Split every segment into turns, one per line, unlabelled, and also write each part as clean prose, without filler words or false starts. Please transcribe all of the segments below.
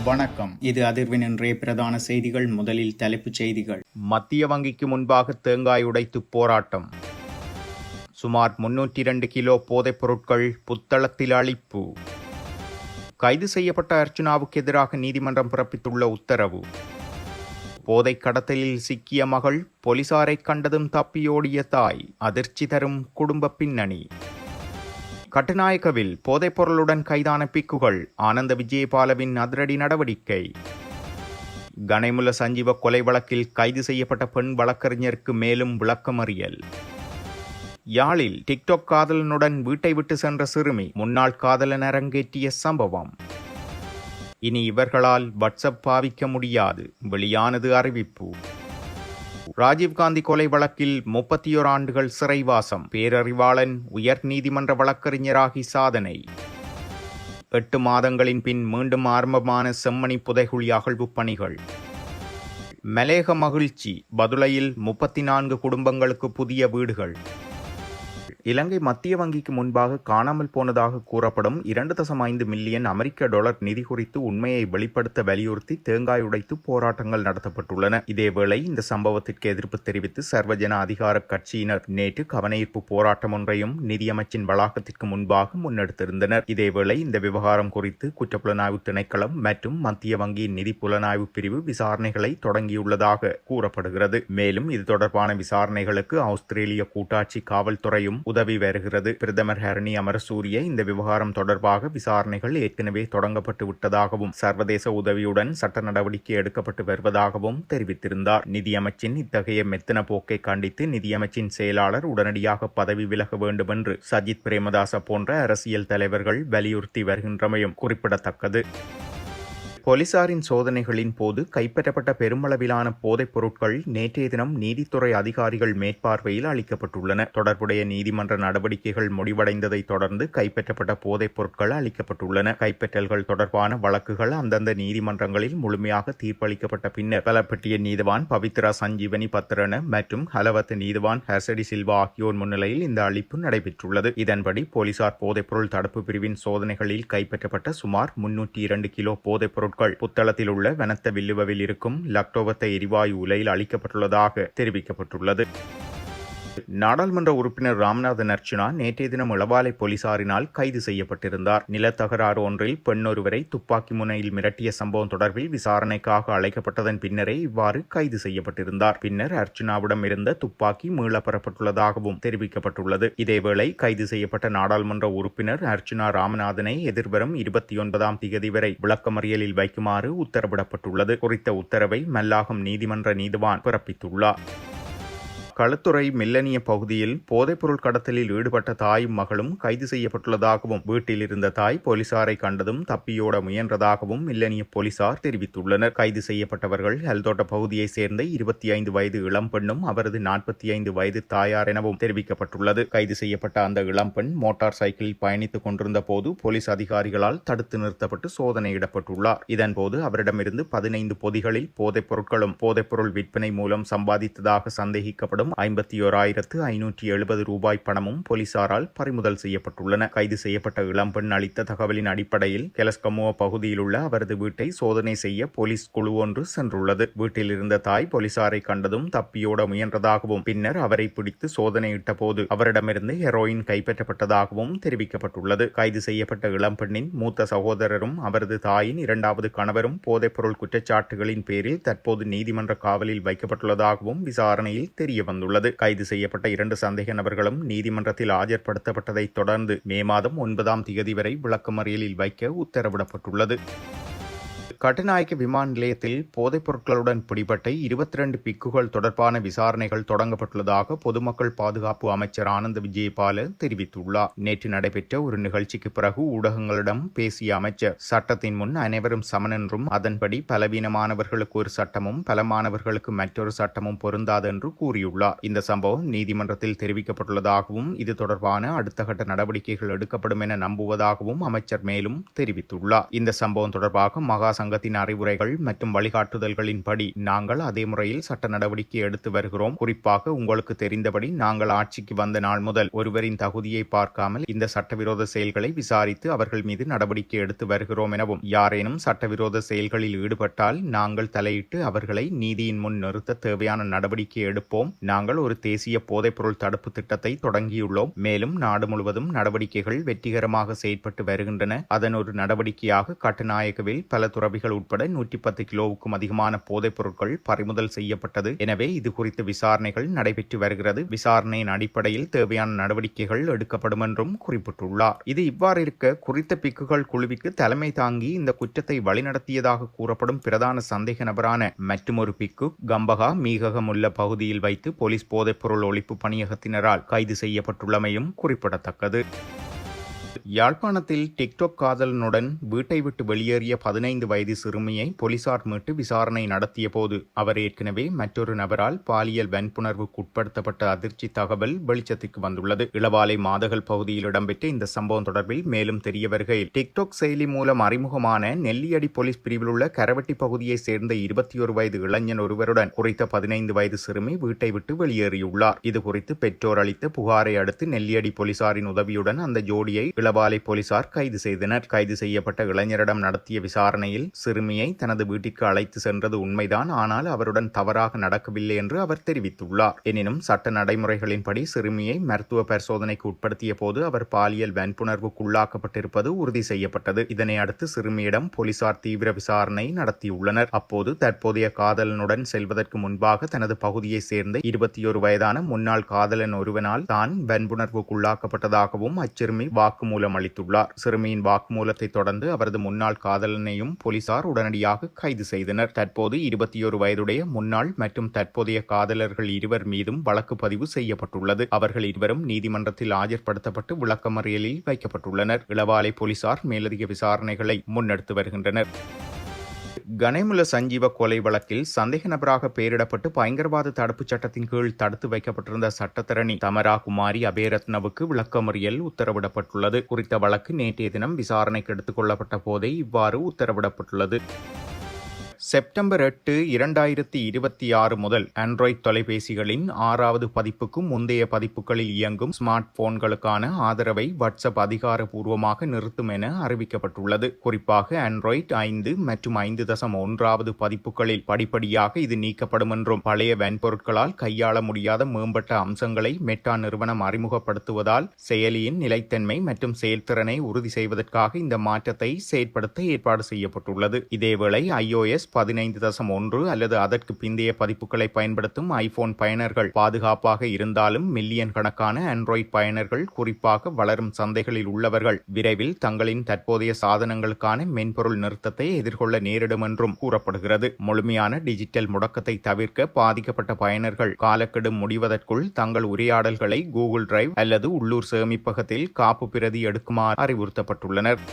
வணக்கம். இது அதிர்வின் இன்றைய பிரதான செய்திகள். முதலில் தலைப்புச் செய்திகள்.
மத்திய வங்கிக்கு முன்பாக தேங்காய் உடைத்து போராட்டம். சுமார் 302 கிலோ போதைப் பொருட்கள் புத்தளத்தில் அளிப்பு. கைது செய்யப்பட்ட அர்ச்சுனாவுக்கு எதிராக நீதிமன்றம் பிறப்பித்துள்ள உத்தரவு. போதைக் கடத்தலில் சிக்கிய மகள் போலீசாரை கண்டதும் தப்பியோடிய தாய், அதிர்ச்சி தரும் குடும்ப பின்னணி. கட்டுநாயக்கவில் போதைப் பொருளுடன் கைதான பிக்குகள், ஆனந்த விஜயபாலவின் அதிரடி நடவடிக்கை. கனைமுல சஞ்சீவ கொலை வழக்கில் கைது செய்யப்பட்ட பெண் வழக்கறிஞருக்கு மேலும் விளக்கமறியல். யாழில் டிக்டாக் காதலனுடன் வீட்டை விட்டு சென்ற சிறுமி, முன்னாள் காதலன் அரங்கேற்றிய சம்பவம். இனி இவர்களால் வாட்ஸ்அப் பாவிக்க முடியாது, வெளியானது அறிவிப்பு. ராஜீவ்காந்தி கொலை வழக்கில் 31 ஆண்டுகள் சிறைவாசம், பேரறிவாளன் உயர் நீதிமன்ற வழக்கறிஞராகி சாதனை. 8 மாதங்களின் பின் மீண்டும் ஆரம்பமான செம்மணி புதைகுழி அகழ்வு பணிகள். மலேக மகிழ்ச்சி, பதுளையில் 34 குடும்பங்களுக்கு புதிய வீடுகள். இலங்கை மத்திய வங்கிக்கு முன்பாக காணாமல் போனதாக கூறப்படும் 2.5 மில்லியன் அமெரிக்க டாலர் நிதி குறித்து உண்மையை வெளிப்படுத்த வலியுறுத்தி தேங்காய் உடைத்து போராட்டங்கள் நடத்தப்பட்டுள்ளன. இதேவேளை இந்த சம்பவத்திற்கு எதிர்ப்பு தெரிவித்து சர்வஜன அதிகார கட்சியினர் நேற்று கவனஈர்ப்பு போராட்டம் ஒன்றையும் நிதியமைச்சின் வளாகத்திற்கு முன்பாக முன்னெடுத்திருந்தனர். இதேவேளை இந்த விவகாரம் குறித்து குற்றப்புலனாய்வு திணைக்களம் மற்றும் மத்திய வங்கியின் நிதி புலனாய்வு பிரிவு விசாரணைகளை தொடங்கியுள்ளதாக கூறப்படுகிறது. மேலும் இது தொடர்பான விசாரணைகளுக்கு ஆஸ்திரேலிய கூட்டாட்சி காவல்துறையும் உதவி வருகிறது. பிரதமர் ஹரணி அமரசூரிய இந்த விவகாரம் தொடர்பாக விசாரணைகள் ஏற்கனவே தொடங்கப்பட்டு விட்டதாகவும் சர்வதேச உதவியுடன் சட்ட நடவடிக்கை எடுக்கப்பட்டு வருவதாகவும் தெரிவித்திருந்தார். நிதியமைச்சின் இத்தகைய மெத்தன போக்கை கண்டித்து நிதியமைச்சின் செயலாளர் உடனடியாக பதவி விலக வேண்டும் என்று சஜித் பிரேமதாச போன்ற அரசியல் தலைவர்கள் வலியுறுத்தி வருகின்றமையும் குறிப்பிடத்தக்கது. போலீசாரின் சோதனைகளின் போது கைப்பற்றப்பட்ட பெருமளவிலான போதைப் பொருட்கள் நேற்றைய தினம் நீதித்துறை அதிகாரிகள் மேற்பார்வையில் அளிக்கப்பட்டுள்ளன. தொடர்புடைய நீதிமன்ற நடவடிக்கைகள் முடிவடைந்ததை தொடர்ந்து கைப்பற்றப்பட்ட போதைப் பொருட்கள் அளிக்கப்பட்டுள்ளன. கைப்பற்றல்கள் தொடர்பான வழக்குகள் அந்தந்த நீதிமன்றங்களில் முழுமையாக தீர்ப்பளிக்கப்பட்ட பின்னர் பலப்பட்டிய நீதிவான் பவித்ரா சஞ்சீவனி பத்திரன மற்றும் ஹலவத் நீதிவான் ஹசடி சில்வா ஆகியோர் முன்னிலையில் இந்த அளிப்பு நடைபெற்றுள்ளது. இதன்படி போலீசார் போதைப்பொருள் தடுப்பு பிரிவின் சோதனைகளில் கைப்பற்றப்பட்ட சுமார் 302 கிலோ போதைப் பொருட்கள் புத்தளத்தில் உள்ள வனத்த வில்லுவவில் இருக்கும் லக்டோவத்த எரிவாயு உலையில் அளிக்கப்பட்டுள்ளதாக தெரிவிக்கப்பட்டுள்ளது. நாடாளுமன்ற உறுப்பினர் ராமநாதன் அர்ச்சுனா நேற்றைய தினம் இளவாலை போலீசாரினால் கைது செய்யப்பட்டிருந்தார். நிலத்தகராறு ஒன்றில் பெண் ஒருவரை துப்பாக்கி முனையில் மிரட்டிய சம்பவம் தொடர்பில் விசாரணைக்காக அழைக்கப்பட்டதன் பின்னரே இவ்வாறு கைது செய்யப்பட்டிருந்தார். பின்னர் அர்ச்சுனாவிடம் இருந்த துப்பாக்கி மீள பெறப்பட்டுள்ளதாகவும் தெரிவிக்கப்பட்டுள்ளது. இதேவேளை கைது செய்யப்பட்ட நாடாளுமன்ற உறுப்பினர் அர்ச்சுனா ராமநாதனை எதிர்வரும் 29ஆம் திகதி வரை விளக்கமறியலில் வைக்குமாறு உத்தரவிடப்பட்டுள்ளது. குறித்த உத்தரவை மல்லாகம் நீதிமன்ற நீதிவான் பிறப்பித்துள்ளார். களுத்துறை மில்லனிய பகுதியில் போதைப்பொருள் கடத்தலில் ஈடுபட்ட தாயும் மகளும் கைது செய்யப்பட்டுள்ளதாகவும் வீட்டில் இருந்த தாய் போலீசாரை கண்டதும் தப்பியோட முயன்றதாகவும் மில்லனிய போலீசார் தெரிவித்துள்ளனர். கைது செய்யப்பட்டவர்கள் ஹெல்தோட்ட பகுதியைச் சேர்ந்த 25 வயது இளம்பெண்ணும் அவரது 45 வயது தாயார் எனவும் தெரிவிக்கப்பட்டுள்ளது. கைது செய்யப்பட்ட அந்த இளம்பெண் மோட்டார் சைக்கிளில் பயணித்துக் கொண்டிருந்த போது போலீஸ் அதிகாரிகளால் தடுத்து நிறுத்தப்பட்டு சோதனையிடப்பட்டுள்ளார். இதன்போது அவரிடமிருந்து 15 பொதிகளில் போதைப் பொருட்களும் போதைப்பொருள் விற்பனை மூலம் சம்பாதித்ததாக சந்தேகிக்கப்படும் 51,570 ரூபாய் பணமும் போலீசாரால் பறிமுதல் செய்யப்பட்டுள்ளன. கைது செய்யப்பட்ட இளம்பெண் அளித்த தகவலின் அடிப்படையில் கெலஸ்கமுவ பகுதியில் உள்ள அவரது வீட்டை சோதனை செய்ய போலீஸ் குழு ஒன்று சென்றுள்ளது. வீட்டில் இருந்த தாய் போலீசாரை கண்டதும் தப்பியோட முயன்றதாகவும் பின்னர் அவரை பிடித்து சோதனையிட்ட போது அவரிடமிருந்து ஹெரோயின் கைப்பற்றப்பட்டதாகவும் தெரிவிக்கப்பட்டுள்ளது. கைது செய்யப்பட்ட இளம்பெண்ணின் மூத்த சகோதரரும் அவரது தாயின் 2வது கணவரும் போதைப்பொருள் குற்றச்சாட்டுகளின் பேரில் தற்போது நீதிமன்ற காவலில் வைக்கப்பட்டுள்ளதாகவும் விசாரணையில் தெரியவந்தது. கைது செய்யப்பட்ட 2 சந்தேக நபர்களும் நீதிமன்றத்தில் ஆஜர்படுத்தப்பட்டதை தொடர்ந்து மே மாதம் 9ஆம் திகதி வரை விளக்கமறியலில் வைக்க உத்தரவிடப்பட்டுள்ளது. கட்டுநாயக்க விமான நிலையத்தில் போதைப் பொருட்களுடன் பிடிபட்ட 22 பிக்குகள் தொடர்பான விசாரணைகள் தொடங்கப்பட்டுள்ளதாக பொதுமக்கள் பாதுகாப்பு அமைச்சர் ஆனந்த விஜயபால தெரிவித்துள்ளார். நேற்று நடைபெற்ற ஒரு நிகழ்ச்சிக்கு பிறகு ஊடகங்களிடம் பேசிய அமைச்சர், சட்டத்தின் முன் அனைவரும் சமன் என்றும் அதன்படி பலவீனமானவர்களுக்கு ஒரு சட்டமும் பலமானவர்களுக்கு மற்றொரு சட்டமும் பொருந்தாது என்று கூறியுள்ளார். இந்த சம்பவம் நீதிமன்றத்தில் தெரிவிக்கப்பட்டுள்ளதாகவும் இது தொடர்பான அடுத்த கட்ட நடவடிக்கைகள் எடுக்கப்படும் என நம்புவதாகவும் அமைச்சர் மேலும் தெரிவித்துள்ளார். இந்த சம்பவம் தொடர்பாக மகாசங்க சங்கத்தின் அறிவுரைகள் மற்றும் வழிகாட்டுதல்களின்படி நாங்கள் அதே முறையில் சட்ட நடவடிக்கை எடுத்து வருகிறோம். குறிப்பாக உங்களுக்கு தெரிந்தபடி நாங்கள் ஆட்சிக்கு வந்த நாள் முதல் ஒருவரின் தகுதியை பார்க்காமல் இந்த சட்டவிரோத செயல்களை விசாரித்து அவர்கள் மீது நடவடிக்கை எடுத்து வருகிறோம் எனவும், யாரேனும் சட்டவிரோத செயல்களில் ஈடுபட்டால் நாங்கள் தலையிட்டு அவர்களை நீதியின் முன் நிறுத்த தேவையான நடவடிக்கை எடுப்போம். நாங்கள் ஒரு தேசிய போதைப்பொருள் தடுப்பு திட்டத்தை தொடங்கியுள்ளோம். மேலும் நாடு முழுவதும் நடவடிக்கைகள் வெற்றிகரமாக செயற்பட்டு வருகின்றன. அதன் ஒரு நடவடிக்கையாக கட்டுநாயக்கவில் பல துறவிகள் உட்பட 110 கிலோவுக்கும் அதிகமான போதைப் பொருட்கள் பறிமுதல் செய்யப்பட்டது. எனவே இது குறித்த விசாரணைகள் நடைபெற்று வருகிறது. விசாரணையின் அடிப்படையில் தேவையான நடவடிக்கைகள் எடுக்கப்படும் என்றும் குறிப்பிட்டுள்ளார். இது இவ்வாறு இருக்க, குறித்த பிக்குகள் குழுவிற்கு தலைமை தாங்கி இந்த குற்றத்தை வழிநடத்தியதாக கூறப்படும் பிரதான சந்தேக நபரான மற்றுமொரு பிக்கு கம்பகா மீககமுள்ள பகுதியில் வைத்து போலீஸ் போதைப்பொருள் ஒழிப்பு பணியகத்தினரால் கைது செய்யப்பட்டுள்ளமையும் குறிப்பிடத்தக்கது. யாழ்ப்பாணத்தில் டிக்டாக் காதலனுடன் வீட்டை விட்டு வெளியேறிய 15 வயது சிறுமியை போலீசார் மீட்டு விசாரணை நடத்திய போது அவர் ஏற்கனவே மற்றொரு நபரால் பாலியல் வன்புணர்வுக்கு உட்படுத்தப்பட்ட அதிர்ச்சி தகவல் வெளிச்சத்திற்கு வந்துள்ளது. இளவாலை மாதகல் பகுதியில் இடம்பெற்ற இந்த சம்பவம் தொடர்பில் மேலும் தெரிய வருகையில், டிக்டாக் செயலி மூலம் அறிமுகமான நெல்லியடி போலீஸ் பிரிவில் உள்ள கரவட்டி பகுதியைச் சேர்ந்த 21 வயது இளைஞன் ஒருவருடன் குறித்த 15 வயது சிறுமி வீட்டை விட்டு வெளியேறியுள்ளார். இதுகுறித்து பெற்றோர் அளித்த புகாரை அடுத்து நெல்லியடி போலீசாரின் உதவியுடன் அந்த ஜோடியை இளவாலை போலீசார் கைது செய்தனர். கைது செய்யப்பட்ட இளைஞரிடம் நடத்திய விசாரணையில் சிறுமியை தனது வீட்டிற்கு அழைத்து சென்றது உண்மைதான், ஆனால் அவருடன் தவறாக நடக்கவில்லை என்று அவர் தெரிவித்துள்ளார். எனினும் சட்ட நடைமுறைகளின்படி சிறுமியை மருத்துவ பரிசோதனைக்கு உட்படுத்திய போது அவர் பாலியல் வன்புணர்வுக்குள்ளாக்கப்பட்டிருப்பது உறுதி செய்யப்பட்டது. இதனை அடுத்து சிறுமியிடம் போலீசார் தீவிர விசாரணை நடத்தியுள்ளனர். அப்போது தற்போதைய காதலனுடன் செல்வதற்கு முன்பாக தனது பகுதியை சேர்ந்த 21 வயதான முன்னாள் காதலன் ஒருவனால் தான் வன்புணர்வுக்குள்ளாக்கப்பட்டதாகவும் அச்சிறுமி வாக்குமூலம் அளித்துள்ளார். சிறுமியின் வாக்குமூலத்தை தொடர்ந்து அவரது முன்னாள் காதலனையும் போலீசார் உடனடியாக கைது செய்தனர். தற்போது 21 வயதுடைய முன்னாள் மற்றும் தற்போதைய காதலர்கள் இருவர் மீதும் வழக்கு பதிவு செய்யப்பட்டுள்ளது. அவர்கள் இருவரும் நீதிமன்றத்தில் ஆஜர்படுத்தப்பட்டு விளக்கமறியலில் வைக்கப்பட்டுள்ளனர். இளவாலை போலீசார் மேலதிக விசாரணைகளை முன்னெடுத்து வருகின்றனர். கணேமுல சஞ்சீவ கொலை வழக்கில் சந்தேக நபராக பெயரிடப்பட்டு பயங்கரவாத தடுப்புச் சட்டத்தின் கீழ் தடுத்து வைக்கப்பட்டிருந்த சட்டத்தரணி தமரா குமாரி அபேரத்னவுக்கு விளக்கமறியல் உத்தரவிடப்பட்டுள்ளது. குறித்த வழக்கு நேற்றைய தினம் விசாரணைக்கு எடுத்துக் கொள்ளப்பட்ட போதே இவ்வாறு உத்தரவிடப்பட்டுள்ளது. செப்டம்பர் 8, 2026 முதல் ஆண்ட்ராய்டு தொலைபேசிகளின் 6வது பதிப்புக்கும் முந்தைய பதிப்புகளில் இயங்கும் ஸ்மார்ட் போன்களுக்கான ஆதரவை வாட்ஸ்அப் அதிகாரப்பூர்வமாக நிறுத்தும் என அறிவிக்கப்பட்டுள்ளது. குறிப்பாக ஆண்ட்ராய்டு 5 மற்றும் 5.1வது பதிப்புகளில் படிப்படியாக இது நீக்கப்படும் என்றும், பழைய வன்பொருட்களால் கையாள முடியாத மேம்பட்ட அம்சங்களை மெட்டா நிறுவனம் அறிமுகப்படுத்துவதால் செயலியின் நிலைத்தன்மை மற்றும் செயல்திறனை உறுதி செய்வதற்காக இந்த மாற்றத்தை செயற்படுத்த ஏற்பாடு செய்யப்பட்டுள்ளது. இதேவேளை iOS 15.1 அல்லது அதற்கு பிந்தைய பதிப்புகளை பயன்படுத்தும் ஐபோன் பயனர்கள் பாதுகாப்பாக இருந்தாலும் மில்லியன் கணக்கான ஆண்ட்ராய்டு பயனர்கள், குறிப்பாக வளரும் சந்தைகளில் உள்ளவர்கள் விரைவில் தங்களின் தற்போதைய சாதனங்களுக்கான மென்பொருள் நிறுத்தத்தை எதிர்கொள்ள நேரிடும் என்றும் கூறப்படுகிறது. முழுமையான டிஜிட்டல் முடக்கத்தை தவிர்க்க பாதிக்கப்பட்ட பயனர்கள் காலக்கெடு முடிவதற்குள் தங்கள் உரையாடல்களை கூகுள் டிரைவ் அல்லது உள்ளூர் சேமிப்பகத்தில் காப்பு பிரதி எடுக்குமாறு அறிவுறுத்தப்பட்டுள்ளனர்.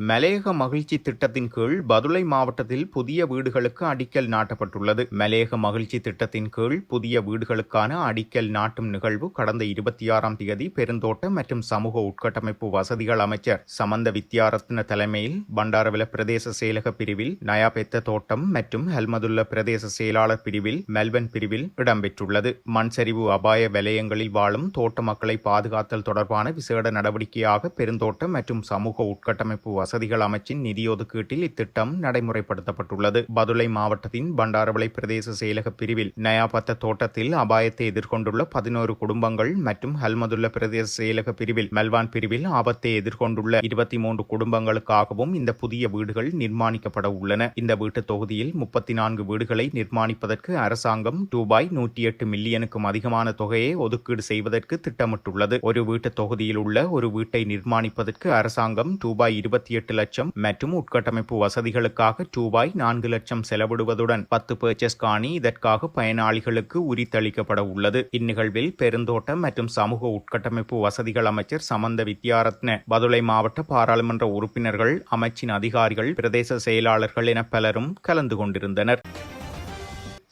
மலையக மகிழ்ச்சி திட்டத்தின் கீழ் பதுளை மாவட்டத்தில் புதிய வீடுகளுக்கு அடிக்கல் நாட்டப்பட்டுள்ளது. மலையக மகிழ்ச்சி திட்டத்தின் கீழ் புதிய வீடுகளுக்கான அடிக்கல் நாட்டும் நிகழ்வு கடந்த 26ஆம் தேதி பெருந்தோட்ட மற்றும் சமூக உட்கட்டமைப்பு வசதிகள் அமைச்சர் சமந்த வித்யாரத்ன தலைமையில் பண்டாரவல பிரதேச செயலக பிரிவில் நயாபெத்த தோட்டம் மற்றும் ஹெல்மதுல்ல பிரதேச செயலாளர் பிரிவில் மெல்பன் பிரிவில் இடம்பெற்றுள்ளது. மண் சரிவு அபாய வலயங்களில் வாழும் தோட்ட மக்களை பாதுகாத்தல் தொடர்பான விசேட நடவடிக்கையாக பெருந்தோட்ட மற்றும் சமூக உட்கட்டமைப்பு வசதிகள் அமைச்சின் நிதி ஒதுக்கீட்டில் இத்திட்டம் நடைமுறைப்படுத்தப்பட்டுள்ளது. பதுளை மாவட்டத்தின் பண்டாரவளை பிரதேச செயலக பிரிவில் நயாபத்த தோட்டத்தில் அபாயத்தை எதிர்கொண்டுள்ள 11 குடும்பங்கள் மற்றும் ஹல்மதுல்ல பிரதேச செயலக பிரிவில் மெல்வான் பிரிவில் ஆபத்தை எதிர்கொண்டுள்ள 23 குடும்பங்களுக்காகவும் இந்த புதிய வீடுகள் நிர்மாணிக்கப்பட உள்ளன. இந்த வீட்டு தொகுதியில் 34 வீடுகளை நிர்மாணிப்பதற்கு அரசாங்கம் ரூபாய் 108 மில்லியனுக்கும் அதிகமான தொகையை ஒதுக்கீடு செய்வதற்கு திட்டமிட்டுள்ளது. ஒரு வீட்டு தொகுதியில் உள்ள ஒரு வீட்டை நிர்மாணிப்பதற்கு அரசாங்கம் ரூபாய் 28 லட்சம் மற்றும் உட்கட்டமைப்பு வசதிகளுக்காக ரூபாய் 4 லட்சம் செலவிடுவதுடன் 10 பர்ச்சேஸ் காணி இதற்காக பயனாளிகளுக்கு உரித்தளிக்கப்பட உள்ளது. இந்நிகழ்வில் பெருந்தோட்ட மற்றும் சமூக உட்கட்டமைப்பு வசதிகள் அமைச்சர் சமந்த வித்யாரத்ன, பதுளை மாவட்ட பாராளுமன்ற உறுப்பினர்கள், அமைச்சின் அதிகாரிகள், பிரதேச செயலாளர்கள் என பலரும் கலந்து கொண்டிருந்தனர்.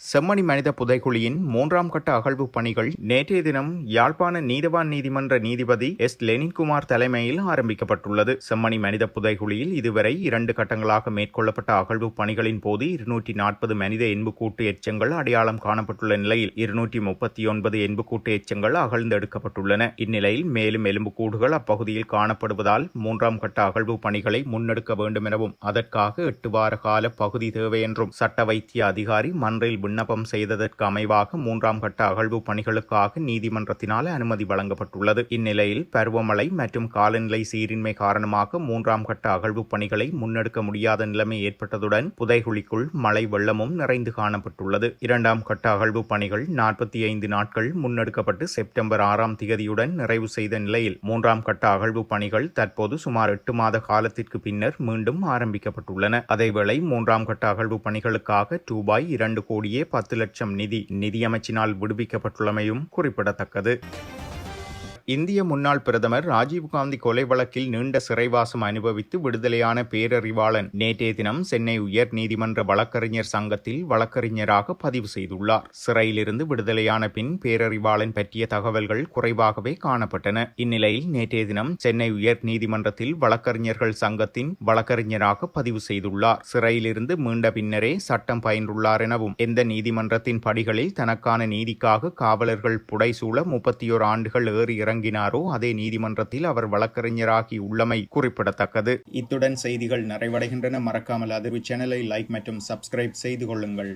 செம்மணி மனித புதைகுழியின் 3ஆம் கட்ட அகழ்வு பணிகள் நேற்றைய தினம் யாழ்ப்பாண நீதவான் நீதிமன்ற நீதிபதி எஸ் லெனின்குமார் தலைமையில் ஆரம்பிக்கப்பட்டுள்ளது. செம்மணி மனித புதைகுழியில் இதுவரை 2 கட்டங்களாக மேற்கொள்ளப்பட்ட அகழ்வு பணிகளின் போது 240 மனித எண்புக்கூட்டு எச்சங்கள் அடையாளம் காணப்பட்டுள்ள நிலையில் 239 எண்புக்கூட்டு எச்சங்கள் அகழ்ந்தெடுக்கப்பட்டுள்ளன. இந்நிலையில் மேலும் எலும்புக்கூடுகள் அப்பகுதியில் காணப்படுவதால் 3ஆம் கட்ட அகழ்வு பணிகளை முன்னெடுக்க வேண்டும் எனவும் அதற்காக 8 வார கால பகுதி தேவை என்றும் சட்ட வைத்திய அதிகாரி மன்றில் விண்ணப்பம் செய்ததற்கு அமைவாக 3ஆம் கட்ட அகழ்வு பணிகளுக்காக நீதிமன்றத்தினால் அனுமதி வழங்கப்பட்டுள்ளது. இந்நிலையில் பருவமழை மற்றும் காலநிலை சீரின்மை காரணமாக 3ஆம் கட்ட அகழ்வு பணிகளை முன்னெடுக்க முடியாத நிலைமை ஏற்பட்டதுடன் புதைகுழிக்குள் மழை வெள்ளமும் நிறைந்து காணப்பட்டுள்ளது. 2ஆம் கட்ட அகழ்வு பணிகள் 45 நாட்கள் முன்னெடுக்கப்பட்டு செப்டம்பர் 6ஆம் திகதியுடன் நிறைவு செய்த நிலையில் 3ஆம் கட்ட அகழ்வு பணிகள் தற்போது சுமார் 8 மாத காலத்திற்கு பின்னர் மீண்டும் ஆரம்பிக்கப்பட்டுள்ளன. அதேவேளை 3ஆம் கட்ட அகழ்வு பணிகளுக்காக ரூபாய் 2 கோடியே 10 லட்சம் நிதியமைச்சினால் விடுவிக்கப்பட்டுள்ளமையும் குறிப்பிடத்தக்கது. இந்திய முன்னாள் பிரதமர் ராஜீவ்காந்தி கொலை வழக்கில் நீண்ட சிறைவாசம் அனுபவித்து விடுதலையான பேரறிவாளன் நேற்றைய தினம் சென்னை உயர் நீதிமன்ற வழக்கறிஞர் சங்கத்தில் வழக்கறிஞராக பதிவு செய்துள்ளார். சிறையிலிருந்து விடுதலையான பின் பேரறிவாளன் பற்றிய தகவல்கள் குறைவாகவே காணப்பட்டன. இந்நிலையில் நேற்றைய தினம் சென்னை உயர் நீதிமன்றத்தில் வழக்கறிஞர்கள் சங்கத்தின் வழக்கறிஞராக பதிவு செய்துள்ளார். சிறையிலிருந்து மீண்ட பின்னரே சட்டம் பயின்றுள்ளார் எனவும் எந்த நீதிமன்றத்தின் படிகளில் தனக்கான நீதிக்காக காவலர்கள் புடைசூழ 31 ஆண்டுகள் ஏறி இறங்கினாரோ அதே நீதிமன்றத்தில் அவர் வழக்கறிஞராகி உள்ளமை குறிப்பிடத்தக்கது.
இத்துடன் செய்திகள் நிறைவடைகின்றன. மறக்காமல் அதிர்வு சேனலை லைக் மற்றும் சப்ஸ்கிரைப் செய்து கொள்ளுங்கள்.